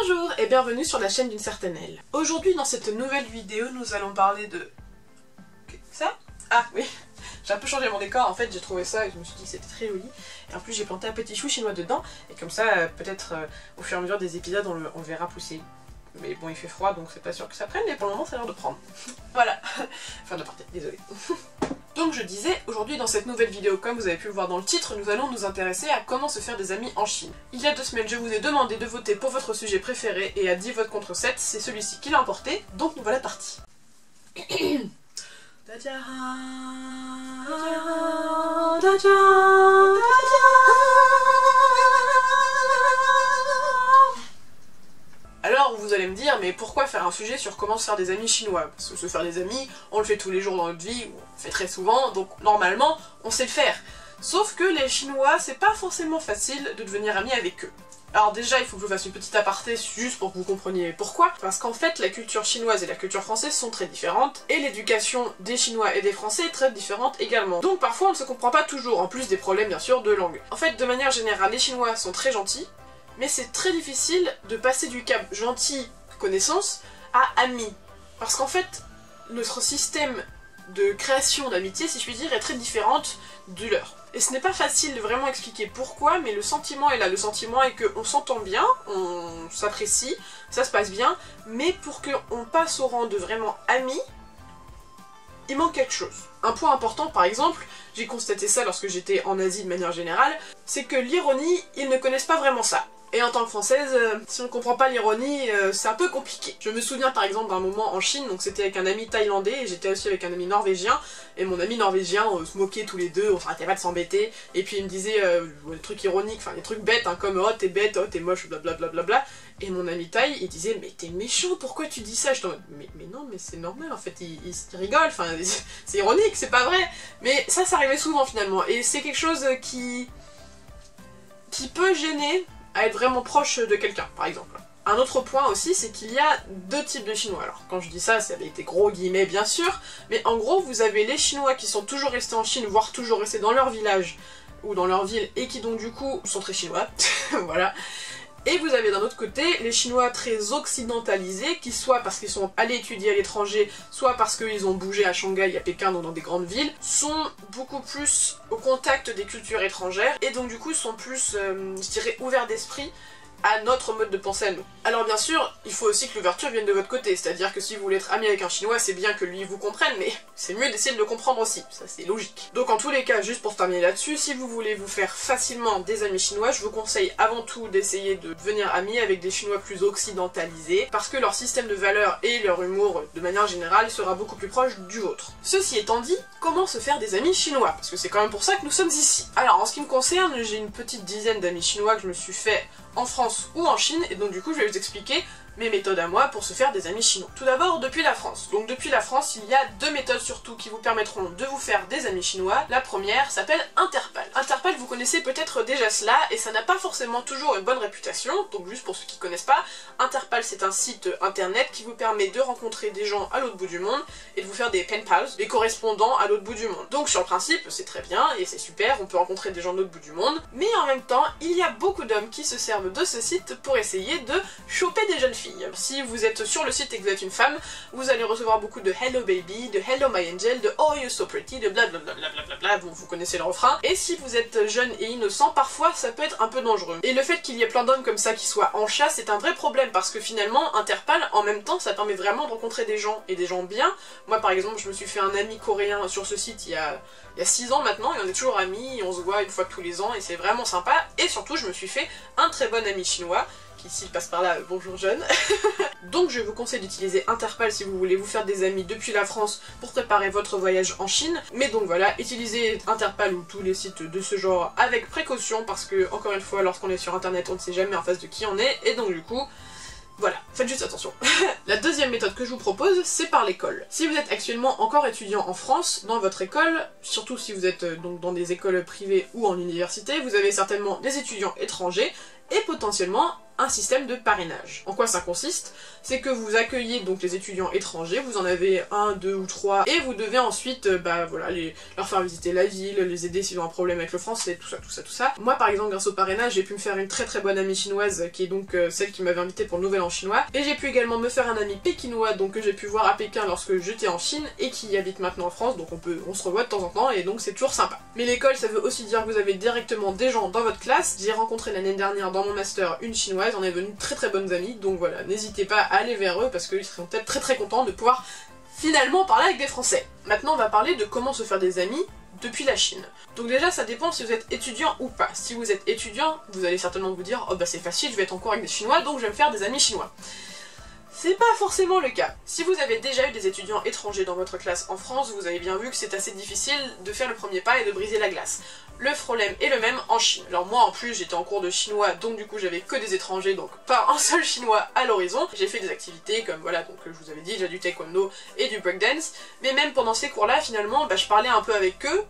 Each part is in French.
Bonjour et bienvenue sur la chaîne d'une certaine Elle. Aujourd'hui dans cette nouvelle vidéo nous allons parler de... Ça? Ah oui, j'ai un peu changé mon décor, en fait j'ai trouvé ça et je me suis dit que c'était très joli. Et en plus j'ai planté un petit chou chinois dedans et comme ça peut-être au fur et à mesure des épisodes on le verra pousser. Mais bon il fait froid donc c'est pas sûr que ça prenne mais pour le moment ça a l'air de prendre. Voilà, fin de partie, désolée. Donc je disais, aujourd'hui dans cette nouvelle vidéo, comme vous avez pu le voir dans le titre, nous allons nous intéresser à comment se faire des amis en Chine. Il y a 2 semaines, je vous ai demandé de voter pour votre sujet préféré et à 10 votes contre 7, c'est celui-ci qui l'a emporté, donc nous voilà partis. Alors vous allez me dire, mais pourquoi faire un sujet sur comment se faire des amis chinois? Parce que se faire des amis, on le fait tous les jours dans notre vie, ou on le fait très souvent, donc normalement on sait le faire. Sauf que les Chinois, c'est pas forcément facile de devenir ami avec eux. Alors déjà, il faut que je vous fasse une petite aparté juste pour que vous compreniez pourquoi. Parce qu'en fait, la culture chinoise et la culture française sont très différentes, et l'éducation des Chinois et des Français est très différente également. Donc parfois on ne se comprend pas toujours, en plus des problèmes bien sûr de langue. En fait, de manière générale, les Chinois sont très gentils, mais c'est très difficile de passer du cap gentil connaissance à ami. Parce qu'en fait, notre système de création d'amitié, si je puis dire, est très différente du leur. Et ce n'est pas facile de vraiment expliquer pourquoi, mais le sentiment est là. Le sentiment est qu'on s'entend bien, on s'apprécie, ça se passe bien, mais pour qu'on passe au rang de vraiment amis, il manque quelque chose. Un point important par exemple, j'ai constaté ça lorsque j'étais en Asie de manière générale, c'est que l'ironie, ils ne connaissent pas vraiment ça. Et en tant que française, si on ne comprend pas l'ironie, c'est un peu compliqué. Je me souviens par exemple d'un moment en Chine, donc c'était avec un ami thaïlandais et j'étais aussi avec un ami norvégien. Et mon ami norvégien, on se moquait tous les deux, on s'arrêtait pas de s'embêter. Et puis il me disait des trucs ironiques, enfin des trucs bêtes, hein, comme oh t'es bête, oh t'es moche, blablabla. Et mon ami thaï, il disait mais t'es méchant, pourquoi tu dis ça? Je t'en mais non, mais c'est normal en fait, il rigole, enfin c'est ironique, c'est pas vrai. Mais ça arrivait souvent finalement. Et c'est quelque chose qui peut gêner à être vraiment proche de quelqu'un, par exemple. Un autre point aussi, c'est qu'il y a 2 types de Chinois. Alors, quand je dis ça, c'est avec des gros guillemets, bien sûr, mais en gros, vous avez les Chinois qui sont toujours restés en Chine, voire toujours restés dans leur village, ou dans leur ville, et qui donc du coup, sont très chinois, voilà. Et vous avez d'un autre côté les Chinois très occidentalisés, qui soit parce qu'ils sont allés étudier à l'étranger, soit parce qu'ils ont bougé à Shanghai, à Pékin, donc dans des grandes villes, sont beaucoup plus au contact des cultures étrangères, et donc du coup sont plus, je dirais, ouverts d'esprit à notre mode de pensée à nous. Alors bien sûr, il faut aussi que l'ouverture vienne de votre côté, c'est-à-dire que si vous voulez être ami avec un Chinois, c'est bien que lui vous comprenne, mais c'est mieux d'essayer de le comprendre aussi, ça c'est logique. Donc en tous les cas, juste pour terminer là-dessus, si vous voulez vous faire facilement des amis chinois, je vous conseille avant tout d'essayer de devenir ami avec des Chinois plus occidentalisés, parce que leur système de valeurs et leur humour, de manière générale, sera beaucoup plus proche du vôtre. Ceci étant dit, comment se faire des amis chinois? Parce que c'est quand même pour ça que nous sommes ici. Alors en ce qui me concerne, j'ai une petite dizaine d'amis chinois que je me suis fait en France ou en Chine, et donc du coup je vais vous expliquer mes méthodes à moi pour se faire des amis chinois. Tout d'abord, depuis la France. Donc depuis la France, il y a 2 méthodes surtout qui vous permettront de vous faire des amis chinois. La première s'appelle Interpal. Interpal, vous connaissez peut-être déjà cela, et ça n'a pas forcément toujours une bonne réputation, donc juste pour ceux qui connaissent pas, Interpal c'est un site internet qui vous permet de rencontrer des gens à l'autre bout du monde, et de vous faire des pen pals, des correspondants à l'autre bout du monde. Donc sur le principe, c'est très bien, et c'est super, on peut rencontrer des gens de l'autre bout du monde, mais en même temps, il y a beaucoup d'hommes qui se servent de ce site pour essayer de choper des jeunes filles. Si vous êtes sur le site et que vous êtes une femme, vous allez recevoir beaucoup de hello baby, de hello my angel, de oh you're so pretty, de blablabla, vous connaissez le refrain. Et si vous êtes jeune et innocent, parfois ça peut être un peu dangereux. Et le fait qu'il y ait plein d'hommes comme ça qui soient en chasse, c'est un vrai problème parce que finalement, Interpal, en même temps, ça permet vraiment de rencontrer des gens et des gens bien. Moi par exemple, je me suis fait un ami coréen sur ce site il y a 6 ans maintenant, et on est toujours amis, on se voit une fois tous les ans et c'est vraiment sympa. Et surtout, je me suis fait un très bon ami chinois, qui s'il passe par là, bonjour jeune. Donc je vous conseille d'utiliser Interpal si vous voulez vous faire des amis depuis la France pour préparer votre voyage en Chine. Mais donc voilà, utilisez Interpal ou tous les sites de ce genre avec précaution parce que, encore une fois, lorsqu'on est sur internet, on ne sait jamais en face de qui on est, et donc du coup, voilà, faites juste attention. La deuxième méthode que je vous propose, c'est par l'école. Si vous êtes actuellement encore étudiant en France, dans votre école, surtout si vous êtes donc dans des écoles privées ou en université, vous avez certainement des étudiants étrangers et potentiellement un système de parrainage. En quoi ça consiste? C'est que vous accueillez donc les étudiants étrangers, vous en avez 1, 2 ou 3, et vous devez ensuite voilà, leur faire visiter la ville, les aider s'ils ont un problème avec le français, tout ça. Moi par exemple, grâce au parrainage, j'ai pu me faire une très bonne amie chinoise qui est donc celle qui m'avait invité pour le Nouvel An chinois, et j'ai pu également me faire un ami pékinois donc que j'ai pu voir à Pékin lorsque j'étais en Chine et qui habite maintenant en France, donc on se revoit de temps en temps et donc c'est toujours sympa. Mais l'école, ça veut aussi dire que vous avez directement des gens dans votre classe. J'ai rencontré l'année dernière dans mon master une chinoise, on est devenues très bonnes amies, donc voilà, n'hésitez pas à aller vers eux parce qu'ils seront peut-être très contents de pouvoir finalement parler avec des Français. Maintenant on va parler de comment se faire des amis depuis la Chine. Donc déjà ça dépend si vous êtes étudiant ou pas. Si vous êtes étudiant, vous allez certainement vous dire oh bah c'est facile, je vais être en cours avec des Chinois donc je vais me faire des amis chinois. C'est pas forcément le cas. Si vous avez déjà eu des étudiants étrangers dans votre classe en France, vous avez bien vu que c'est assez difficile de faire le premier pas et de briser la glace. Le problème est le même en Chine. Alors moi en plus j'étais en cours de chinois donc du coup j'avais que des étrangers donc pas un seul chinois à l'horizon. J'ai fait des activités comme voilà donc je vous avais dit j'ai du taekwondo et du breakdance. Mais même pendant ces cours là finalement je parlais un peu avec eux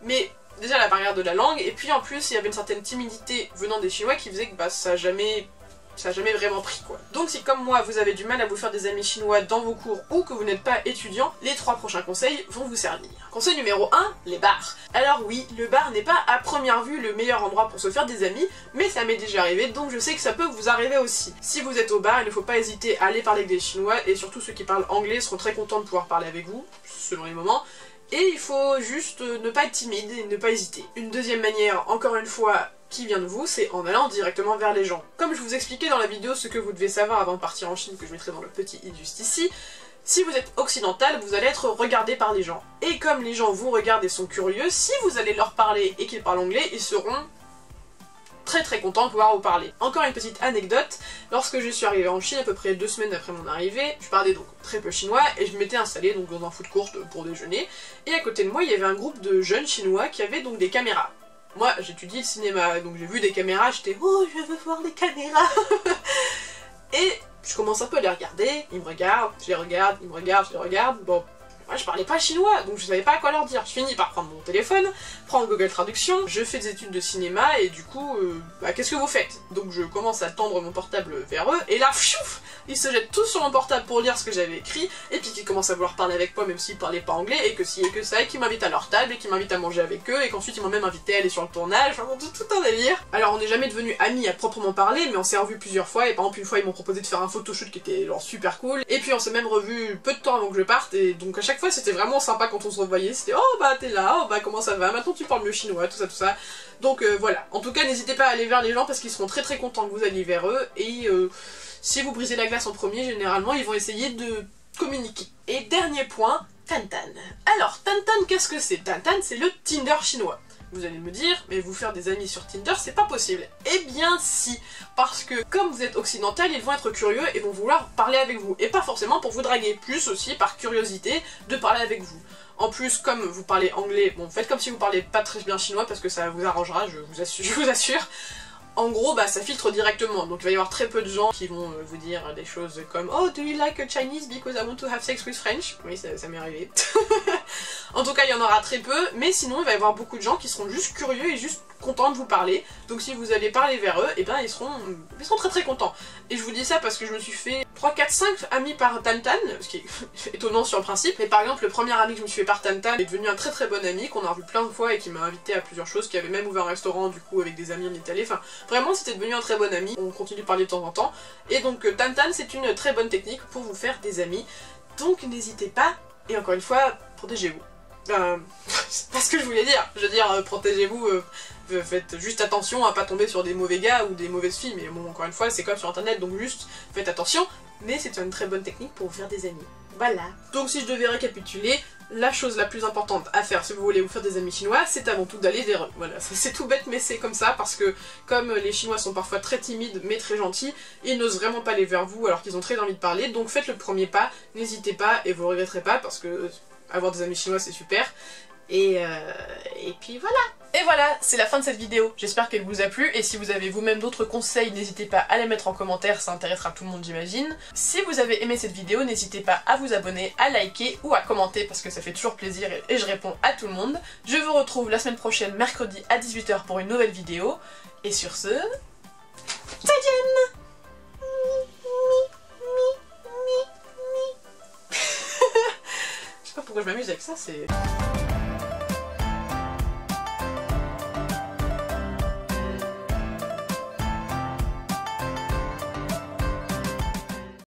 mais déjà la barrière de la langue et puis en plus il y avait une certaine timidité venant des chinois qui faisait que ça a jamais vraiment pris quoi. Donc si comme moi vous avez du mal à vous faire des amis chinois dans vos cours ou que vous n'êtes pas étudiant, les 3 prochains conseils vont vous servir. Conseil numéro 1, les bars. Alors oui, le bar n'est pas à première vue le meilleur endroit pour se faire des amis, mais ça m'est déjà arrivé donc je sais que ça peut vous arriver aussi. Si vous êtes au bar, il ne faut pas hésiter à aller parler avec des chinois et surtout ceux qui parlent anglais seront très contents de pouvoir parler avec vous, selon les moments. Et il faut juste ne pas être timide et ne pas hésiter. Une deuxième manière, encore une fois, qui vient de vous, c'est en allant directement vers les gens. Comme je vous expliquais dans la vidéo ce que vous devez savoir avant de partir en Chine, que je mettrai dans le petit i juste ici, si vous êtes occidental, vous allez être regardé par les gens. Et comme les gens vous regardent et sont curieux, si vous allez leur parler et qu'ils parlent anglais, ils seront très contents de pouvoir vous parler. Encore une petite anecdote, lorsque je suis arrivée en Chine, à peu près 2 semaines après mon arrivée, je parlais donc très peu chinois et je m'étais installée donc dans un food court pour déjeuner. Et à côté de moi, il y avait un groupe de jeunes chinois qui avaient donc des caméras. Moi, j'étudie le cinéma, donc j'ai vu des caméras, j'étais « Oh, je veux voir les caméras !» Et je commence un peu à les regarder, ils me regardent, je les regarde, ils me regardent, je les regarde, bon... Moi je parlais pas chinois, donc je savais pas quoi leur dire. Je finis par prendre mon téléphone, prendre Google Traduction, je fais des études de cinéma et du coup, qu'est-ce que vous faites? Donc je commence à tendre mon portable vers eux, et là, pfiouf, ils se jettent tous sur mon portable pour lire ce que j'avais écrit, et puis qu'ils commencent à vouloir parler avec moi même s'ils parlaient pas anglais, et que si et que ça, et qu'ils m'invitent à leur table, et qu'ils m'invitent à manger avec eux, et qu'ensuite ils m'ont même invité à aller sur le tournage, enfin tout un délire. Alors on n'est jamais devenus amis à proprement parler, mais on s'est revus plusieurs fois, et par exemple une fois ils m'ont proposé de faire un photoshoot qui était genre super cool, et puis on s'est même revus peu de temps avant que je parte, et donc à chaque fois c'était vraiment sympa quand on se revoyait, c'était oh bah t'es là, oh bah comment ça va, maintenant tu parles mieux chinois, tout ça. Donc voilà, en tout cas n'hésitez pas à aller vers les gens parce qu'ils seront très contents que vous alliez vers eux et si vous brisez la glace en premier, généralement ils vont essayer de communiquer. Et dernier point, Tantan. Alors Tantan qu'est-ce que c'est? Tantan c'est le Tinder chinois. Vous allez me dire, mais vous faire des amis sur Tinder, c'est pas possible. Eh bien si, parce que comme vous êtes occidental, ils vont être curieux et vont vouloir parler avec vous. Et pas forcément pour vous draguer, plus aussi par curiosité de parler avec vous. En plus, comme vous parlez anglais, bon faites comme si vous parlez pas très bien chinois parce que ça vous arrangera, je vous assure. En gros, ça filtre directement, donc il va y avoir très peu de gens qui vont vous dire des choses comme « Oh, do you like Chinese because I want to have sex with French ?» Oui, ça m'est arrivé. En tout cas, il y en aura très peu, mais sinon, il va y avoir beaucoup de gens qui seront juste curieux et juste contents de vous parler. Donc si vous allez parler vers eux, et ils seront très contents. Et je vous dis ça parce que je me suis fait 3, 4, 5 amis par Tantan, ce qui est étonnant sur le principe. Mais par exemple, le premier ami que je me suis fait par Tantan est devenu un très bon ami, qu'on a revu plein de fois et qui m'a invité à plusieurs choses, qui avait même ouvert un restaurant du coup avec des amis, on y est allé. Enfin, vraiment, c'était devenu un très bon ami. On continue de parler de temps en temps. Et donc Tantan, c'est une très bonne technique pour vous faire des amis. Donc n'hésitez pas, et encore une fois, protégez-vous. C'est pas ce que je voulais dire. Je veux dire, protégez-vous, faites juste attention à pas tomber sur des mauvais gars ou des mauvaises filles, mais bon, encore une fois, c'est comme sur internet, donc juste faites attention, mais c'est une très bonne technique pour vous faire des amis. Voilà. Donc si je devais récapituler, la chose la plus importante à faire si vous voulez vous faire des amis chinois, c'est avant tout d'aller vers eux. Voilà, c'est tout bête mais c'est comme ça, parce que comme les Chinois sont parfois très timides mais très gentils, ils n'osent vraiment pas aller vers vous alors qu'ils ont très envie de parler, donc faites le premier pas, n'hésitez pas et vous regretterez pas parce que avoir des amis chinois c'est super. Et puis voilà. Et voilà, c'est la fin de cette vidéo. J'espère qu'elle vous a plu, et si vous avez vous-même d'autres conseils, n'hésitez pas à les mettre en commentaire, ça intéressera tout le monde j'imagine. Si vous avez aimé cette vidéo, n'hésitez pas à vous abonner, à liker ou à commenter parce que ça fait toujours plaisir et je réponds à tout le monde. Je vous retrouve la semaine prochaine, mercredi à 18 h pour une nouvelle vidéo. Et sur ce... 再见 pourquoi je m'amuse avec ça, c'est...